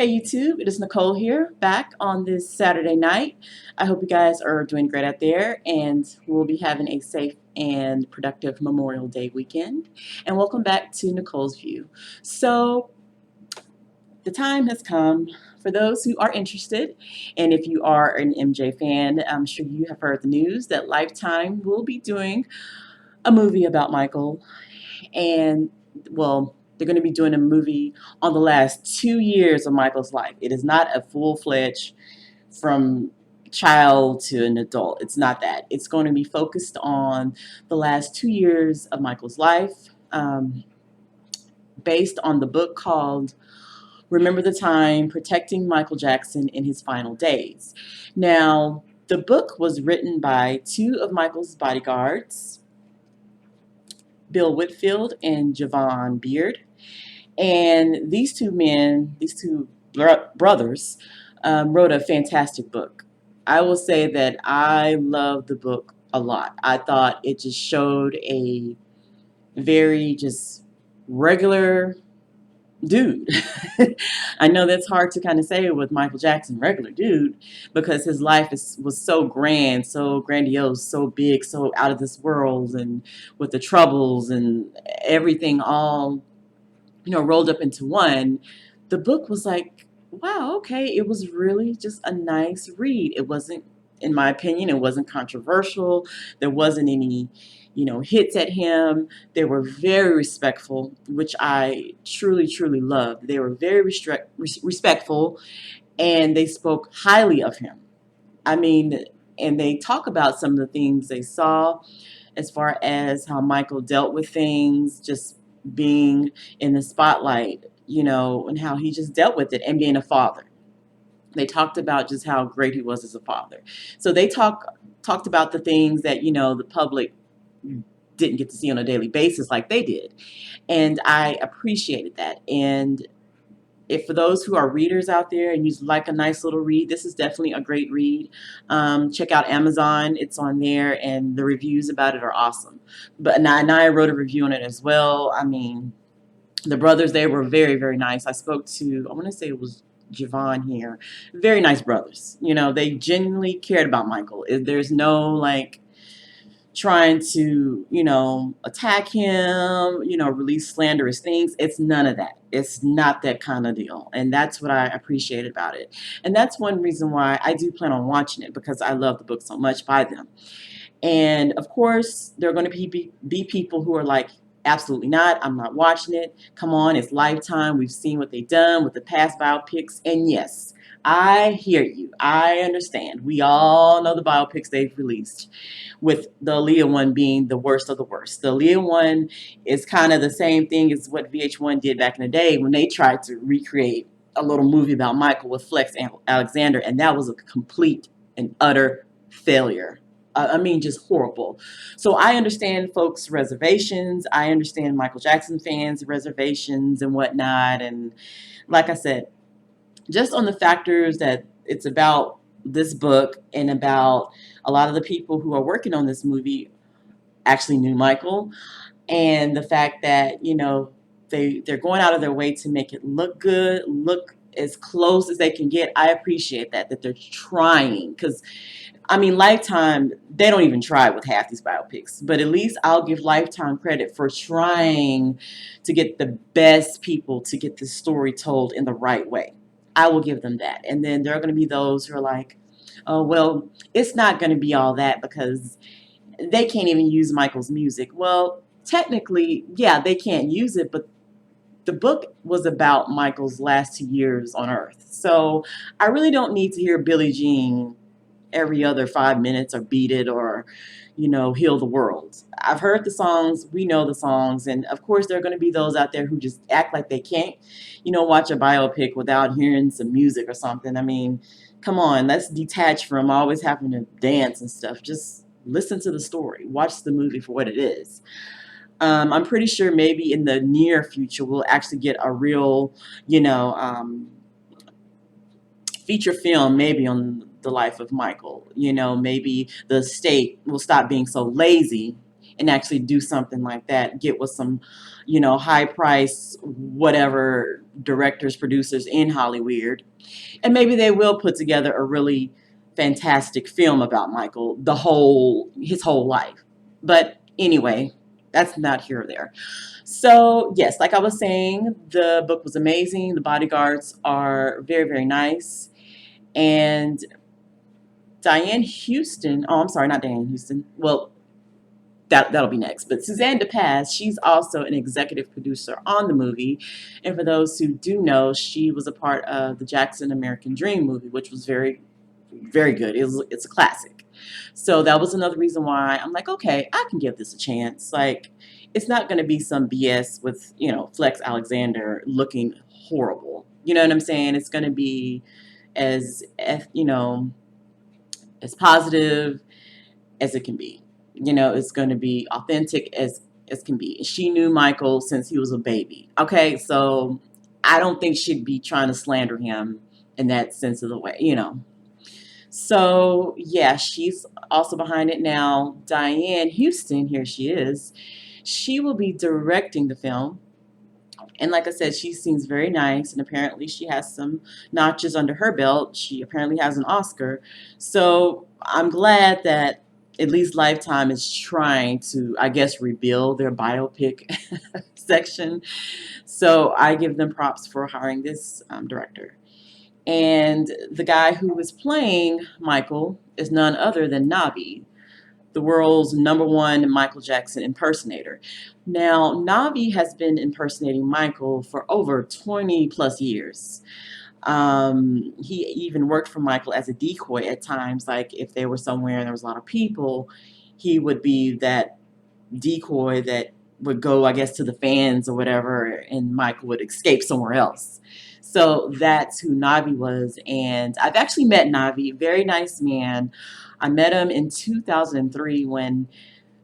Hey YouTube, it is Nicole here, back on this Saturday night. I hope you guys are doing great out there and we'll be having a safe and productive Memorial Day weekend. And welcome back to Nicole's View. So, the time has come for those who are interested, and if you are an MJ fan, I'm sure you have heard the news that Lifetime will be doing a movie about Michael. And well, they're going to be doing a movie on the last 2 years of Michael's life. It is not a full-fledged from child to an adult. It's not that. It's going to be focused on the last 2 years of Michael's life, based on the book called Remember the Time, Protecting Michael Jackson in His Final Days. Now, the book was written by two of Michael's bodyguards, Bill Whitfield and Javon Beard. And these two men, these two brothers, wrote a fantastic book. I will say that I love the book a lot. I thought it just showed a very just regular dude. I know that's hard to kind of say with Michael Jackson, regular dude, because his life was so grand, so grandiose, so big, so out of this world, and with the troubles and everything all rolled up into one. The book was like, wow, okay, it was really just a nice read. It wasn't, in my opinion, it wasn't controversial. There wasn't any, hits at him. They were very respectful, which I truly, truly loved. They were very respectful, and they spoke highly of him. I mean, and they talk about some of the things they saw as far as how Michael dealt with things, just being in the spotlight, and how he just dealt with it and being a father. They talked about just how great he was as a father. So they talked about the things that, the public didn't get to see on a daily basis like they did. And I appreciated that. And if for those who are readers out there and you like a nice little read, this is definitely a great read. Check out Amazon; it's on there, and the reviews about it are awesome. But and I wrote a review on it as well. I mean, the brothers, they were very, very nice. I spoke to, I want to say it was Javon here. Very nice brothers. They genuinely cared about Michael. There's no like trying to, attack him, release slanderous things. It's none of that. It's not that kind of deal. And that's what I appreciate about it. And that's one reason why I do plan on watching it, because I love the book so much by them. And of course, there are going to be people who are like, absolutely not. I'm not watching it. Come on, it's Lifetime. We've seen what they've done with the past biopics. And yes, I hear you. I understand. We all know the biopics they've released, with the Aaliyah one being the worst of the worst. The Aaliyah one is kind of the same thing as what VH1 did back in the day when they tried to recreate a little movie about Michael with Flex and Alexander, and that was a complete and utter failure. I mean, just horrible. So I understand folks' reservations. I understand Michael Jackson fans' reservations and whatnot. And like I said, just on the factors that it's about this book and about a lot of the people who are working on this movie actually knew Michael, and the fact that they're going out of their way to make it look good, look as close as they can get. I appreciate that they're trying, because I mean, Lifetime, they don't even try with half these biopics, but at least I'll give Lifetime credit for trying to get the best people to get this story told in the right way. I will give them that. And then there are going to be those who are like, oh, well, it's not going to be all that because they can't even use Michael's music. Well, technically, yeah, they can't use it, but the book was about Michael's last 2 years on Earth. So I really don't need to hear Billie Jean every other 5 minutes, or Beat It, or Heal the World. I've heard the songs, we know the songs, and of course there are going to be those out there who just act like they can't watch a biopic without hearing some music or something. I mean, come on, let's detach from always having to dance and stuff. Just listen to the story, watch the movie for what it is. I'm pretty sure maybe in the near future we'll actually get a real feature film maybe on the life of Michael. Maybe the state will stop being so lazy and actually do something like that. Get with some, high price, whatever directors, producers in Hollywood, and maybe they will put together a really fantastic film about Michael, his whole life. But anyway, that's not here or there. So yes, like I was saying, the book was amazing. The bodyguards are very, very nice. And Dianne Houston, oh, I'm sorry, not Dianne Houston. Well, that'll be next. But Suzanne DePaz, she's also an executive producer on the movie. And for those who do know, she was a part of the Jackson American Dream movie, which was very, very good. It's a classic. So that was another reason why I'm like, okay, I can give this a chance. Like, it's not going to be some BS with, Flex Alexander looking horrible. You know what I'm saying? It's going to be as, as positive as it can be. It's going to be authentic as can be. She knew Michael since he was a baby. Okay, so I don't think she'd be trying to slander him in that sense of the way. So yeah, she's also behind it now. Dianne Houston, here she is. She will be directing the film. And like I said, she seems very nice, and apparently she has some notches under her belt. She apparently has an Oscar. So I'm glad that at least Lifetime is trying to, I guess, rebuild their biopic section. So I give them props for hiring this director. And the guy who is playing Michael is none other than Navi, the world's #1 Michael Jackson impersonator. Now, Navi has been impersonating Michael for over 20 plus years. He even worked for Michael as a decoy at times, like if they were somewhere and there was a lot of people, he would be that decoy that would go, I guess, to the fans or whatever, and Michael would escape somewhere else. So that's who Navi was. And I've actually met Navi, very nice man. I met him in 2003 when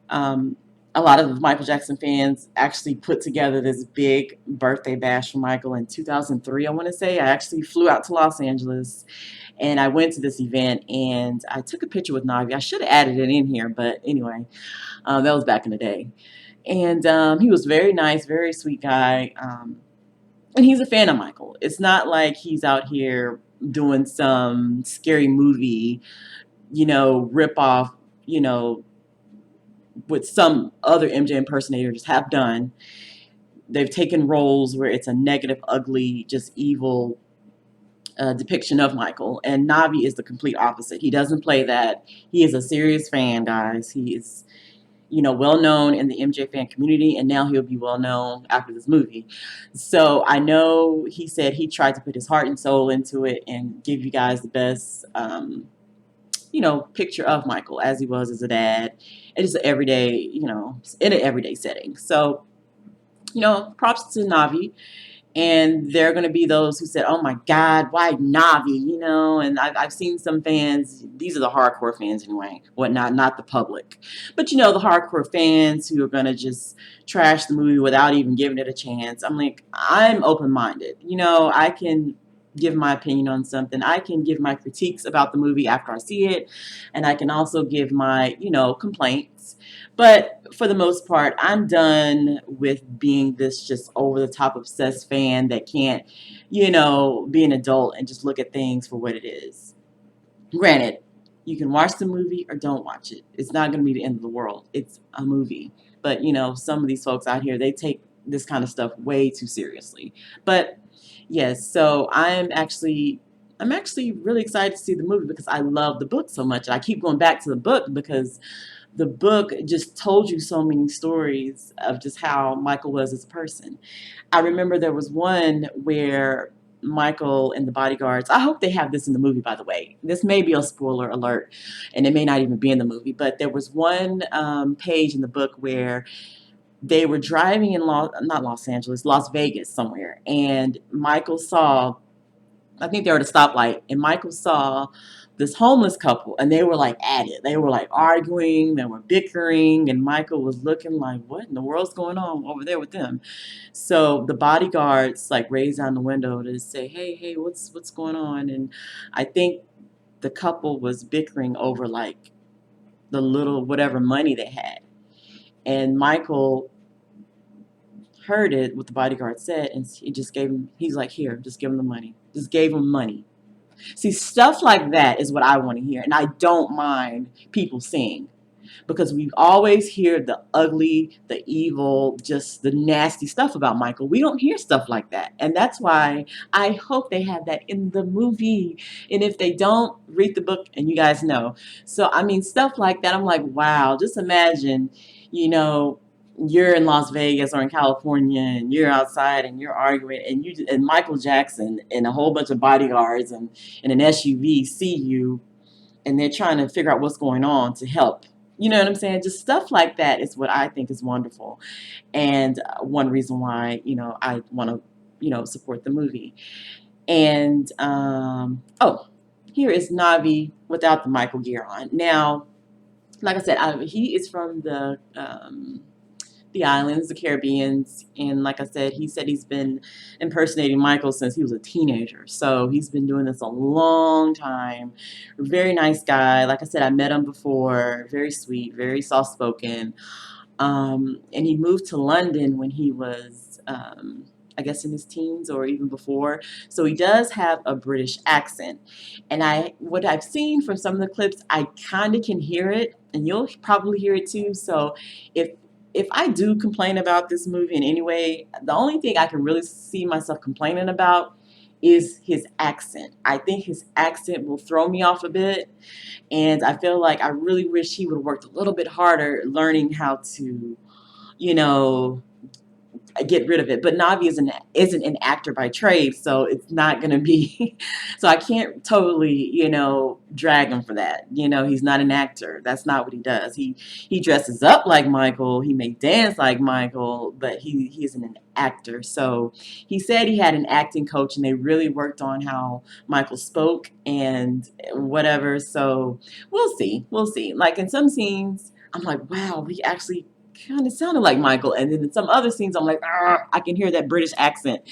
um, a lot of Michael Jackson fans actually put together this big birthday bash for Michael in 2003, I want to say. I actually flew out to Los Angeles and I went to this event and I took a picture with Navi. I should have added it in here, but anyway, that was back in the day. And he was very nice, very sweet guy. And he's a fan of Michael. It's not like he's out here doing some scary movie, rip off, you know, what some other MJ impersonators have done. They've taken roles where it's a negative, ugly, just evil depiction of Michael. And Navi is the complete opposite. He doesn't play that. He is a serious fan, guys. He is, well known in the MJ fan community, and now he'll be well known after this movie. So I know he said he tried to put his heart and soul into it and give you guys the best, picture of Michael as he was as a dad. And just an everyday, in an everyday setting. So, props to Navi. And there are going to be those who said, oh my God, why Navi? And I've seen some fans, these are the hardcore fans anyway, whatnot, not the public. But the hardcore fans who are going to just trash the movie without even giving it a chance. I'm like, I'm open minded. I can give my opinion on something. I can give my critiques about the movie after I see it. And I can also give my, complaints. But for the most part, I'm done with being this just over the top obsessed fan that can't, be an adult and just look at things for what it is. Granted, you can watch the movie or don't watch it. It's not going to be the end of the world. It's a movie. But, some of these folks out here, they take this kind of stuff way too seriously. But yes, so I'm actually really excited to see the movie because I love the book so much. I keep going back to the book because the book just told you so many stories of just how Michael was as a person. I remember there was one where Michael and the bodyguards, I hope they have this in the movie, by the way. This may be a spoiler alert, and it may not even be in the movie, but there was one page in the book where they were driving in not Los Angeles, Las Vegas somewhere, and Michael saw, I think they were at a stoplight, and Michael saw this homeless couple, and they were like at it. They were like arguing, they were bickering, and Michael was looking like, what in the world's going on over there with them? So the bodyguards like raised down the window to say, hey, what's going on? And I think the couple was bickering over like the little whatever money they had. And Michael heard it, what the bodyguard said, and he just gave him, he's like, here, just give him the money. Just gave him money. See, stuff like that is what I want to hear. And I don't mind people seeing, because we always hear the ugly, the evil, just the nasty stuff about Michael. We don't hear stuff like that. And that's why I hope they have that in the movie. And if they don't, read the book and you guys know. So, I mean, stuff like that, I'm like, wow, just imagine, you know, you're in Las Vegas or in California and you're outside and you're arguing and Michael Jackson and a whole bunch of bodyguards and in an SUV see you and they're trying to figure out what's going on to help. You know what I'm saying? Just stuff like that is what I think is wonderful. And one reason why, I want to, support the movie. And, oh, here is Navi without the Michael gear on. Now, like I said, he is from the islands, the Caribbeans, and like I said, he said he's been impersonating Michael since he was a teenager. So he's been doing this a long time. Very nice guy. Like I said, I met him before. Very sweet, very soft spoken. And he moved to London when he was, I guess, in his teens or even before. So he does have a British accent. And what I've seen from some of the clips, I kind of can hear it, and you'll probably hear it too. So if I do complain about this movie in any way, the only thing I can really see myself complaining about is his accent. I think his accent will throw me off a bit. And I feel like I really wish he would have worked a little bit harder learning how to, you know, get rid of it. But Navi isn't an actor by trade, so it's not going to be. So I can't totally, drag him for that. He's not an actor. That's not what he does. He dresses up like Michael. He may dance like Michael, but he isn't an actor. So he said he had an acting coach, and they really worked on how Michael spoke and whatever. So we'll see. We'll see. Like in some scenes, I'm like, wow, he actually kind of sounded like Michael. And then in some other scenes, I'm like, I can hear that British accent.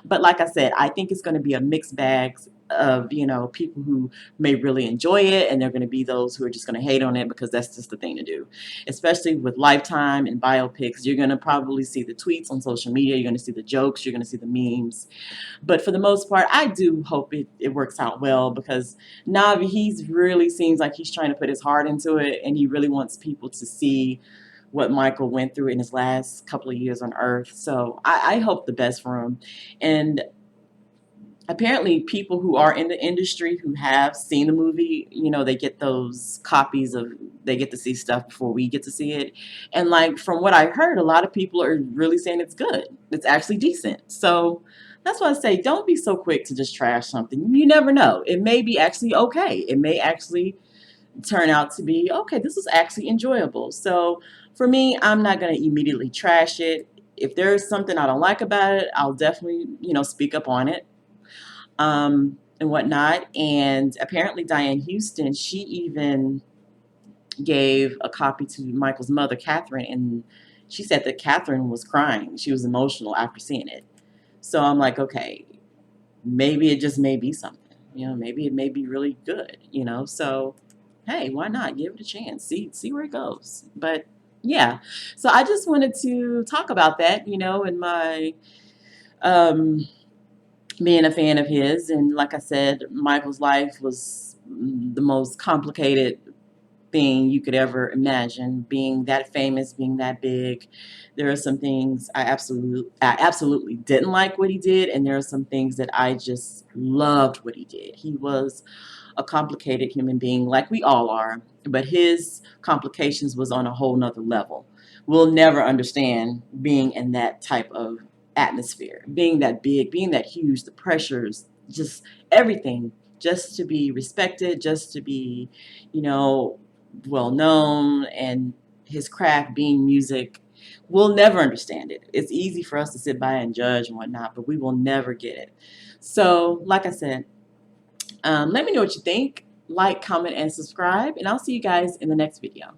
But like I said, I think it's going to be a mixed bag of, people who may really enjoy it, and they're going to be those who are just going to hate on it because that's just the thing to do. Especially with Lifetime and biopics, you're going to probably see the tweets on social media, you're going to see the jokes, you're going to see the memes. But for the most part, I do hope it works out well, because Navi, he's really seems like he's trying to put his heart into it, and he really wants people to see what Michael went through in his last couple of years on Earth. So I hope the best for him. And apparently people who are in the industry who have seen the movie, they get those copies of, they get to see stuff before we get to see it. And like from what I heard, a lot of people are really saying it's good. It's actually decent. So that's why I say don't be so quick to just trash something. You never know. It may be actually okay. It may actually turn out to be, okay, this is actually enjoyable. So for me, I'm not going to immediately trash it. If there's something I don't like about it, I'll definitely, speak up on it, and whatnot. And apparently Dianne Houston, she even gave a copy to Michael's mother, Catherine, and she said that Catherine was crying. She was emotional after seeing it. So I'm like, okay, maybe it just may be something. Maybe it may be really good, So hey, why not give it a chance? See where it goes. But yeah, so I just wanted to talk about that, in my um, being a fan of his. And like I said, Michael's life was the most complicated thing you could ever imagine. Being that famous, being that big, there are some things I absolutely didn't like what he did, and there are some things that I just loved what he did. He was a complicated human being like we all are, but his complications was on a whole nother level. We'll never understand being in that type of atmosphere, being that big, being that huge, the pressures, just everything, just to be respected, just to be, you know, well known, and his craft being music. We'll never understand it. It's easy for us to sit by and judge and whatnot, but we will never get it. So, like I said, let me know what you think. Like, comment, and subscribe, and I'll see you guys in the next video.